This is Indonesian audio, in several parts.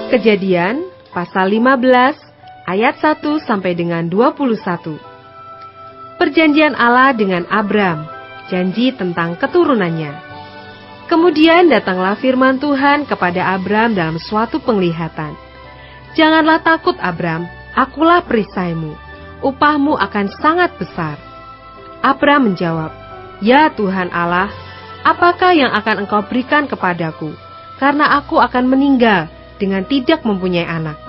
Kejadian pasal 15 ayat 1 sampai dengan 21. Perjanjian Allah dengan Abram, janji tentang keturunannya. Kemudian datanglah firman Tuhan kepada Abram dalam suatu penglihatan. Janganlah takut Abram, akulah perisaimu, upahmu akan sangat besar. Abram menjawab, ya Tuhan Allah, apakah yang akan engkau berikan kepadaku, karena aku akan meninggal dengan tidak mempunyai anak.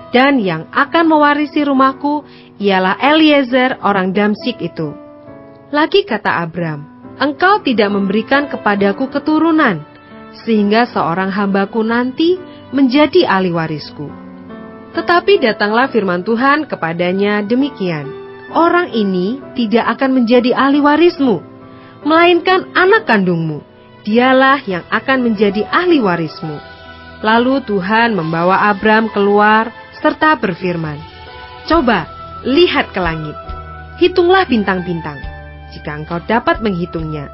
Dan yang akan mewarisi rumahku ialah Eliezer orang Damsyik itu. Lagi kata Abram, engkau tidak memberikan kepadaku keturunan, sehingga seorang hambaku nanti menjadi ahli warisku. Tetapi datanglah firman Tuhan kepadanya demikian, orang ini tidak akan menjadi ahli warismu, melainkan anak kandungmu, dialah yang akan menjadi ahli warismu. Lalu Tuhan membawa Abram keluar serta berfirman, coba lihat ke langit, hitunglah bintang-bintang, jika engkau dapat menghitungnya.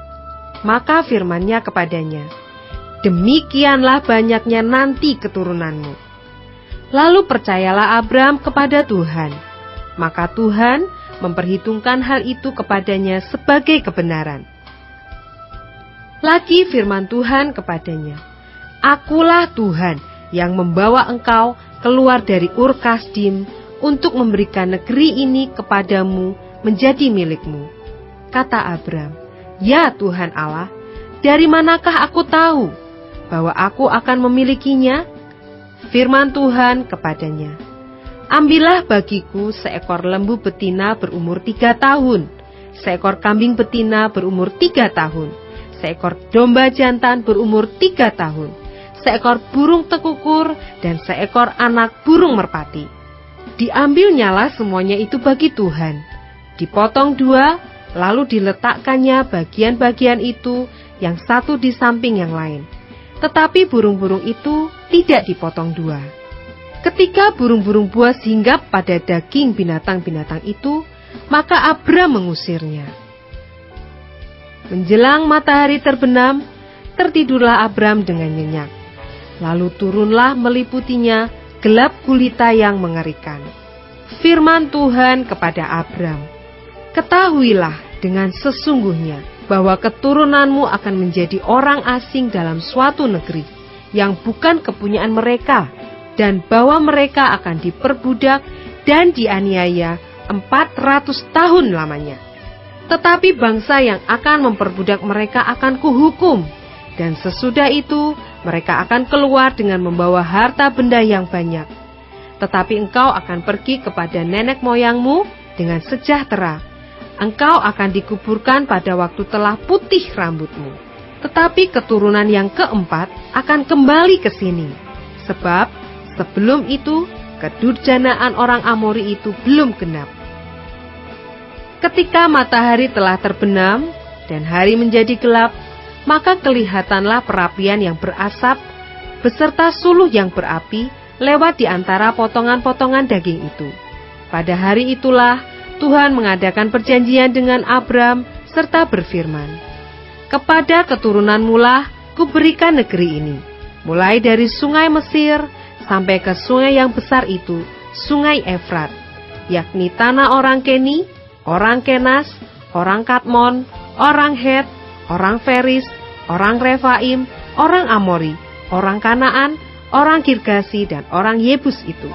Maka firman-Nya kepadanya, demikianlah banyaknya nanti keturunanmu. Lalu percayalah Abram kepada Tuhan, maka Tuhan memperhitungkan hal itu kepadanya sebagai kebenaran. Lagi firman Tuhan kepadanya, akulah Tuhan yang membawa engkau keluar dari Ur Kasdim untuk memberikan negeri ini kepadamu menjadi milikmu. Kata Abram, ya Tuhan Allah, dari manakah aku tahu bahwa aku akan memilikinya? Firman Tuhan kepadanya, ambillah bagiku seekor lembu betina berumur 3 tahun, seekor kambing betina berumur 3 tahun, seekor domba jantan berumur 3 tahun, seekor burung tekukur, dan seekor anak burung merpati. Diambilnyalah semuanya itu bagi Tuhan, dipotong 2, lalu diletakkannya bagian-bagian itu yang satu di samping yang lain. Tetapi burung-burung itu tidak dipotong 2. Ketika burung-burung buas hinggap pada daging binatang-binatang itu, maka Abram mengusirnya. Menjelang matahari terbenam, tertidurlah Abram dengan nyenyak. Lalu turunlah meliputinya gelap gulita yang mengerikan. Firman Tuhan kepada Abram, ketahuilah dengan sesungguhnya bahwa keturunanmu akan menjadi orang asing dalam suatu negeri yang bukan kepunyaan mereka, dan bahwa mereka akan diperbudak dan dianiaya 400 tahun lamanya. Tetapi bangsa yang akan memperbudak mereka akan kuhukum, dan sesudah itu mereka akan keluar dengan membawa harta benda yang banyak. Tetapi engkau akan pergi kepada nenek moyangmu dengan sejahtera. Engkau akan dikuburkan pada waktu telah putih rambutmu. Tetapi keturunan yang keempat akan kembali ke sini, sebab sebelum itu kedurjanaan orang Amori itu belum genap. Ketika matahari telah terbenam dan hari menjadi gelap, maka kelihatanlah perapian yang berasap beserta suluh yang berapi lewat di antara potongan-potongan daging itu. Pada hari itulah Tuhan mengadakan perjanjian dengan Abram serta berfirman, kepada keturunanmu lah kuberikan negeri ini, mulai dari sungai Mesir sampai ke sungai yang besar itu, sungai Efrat, yakni tanah orang Keni, orang Kenas, orang Kadmon, orang Het, orang Feris, orang Refaim, orang Amori, orang Kanaan, orang Girgasi, dan orang Yebus itu.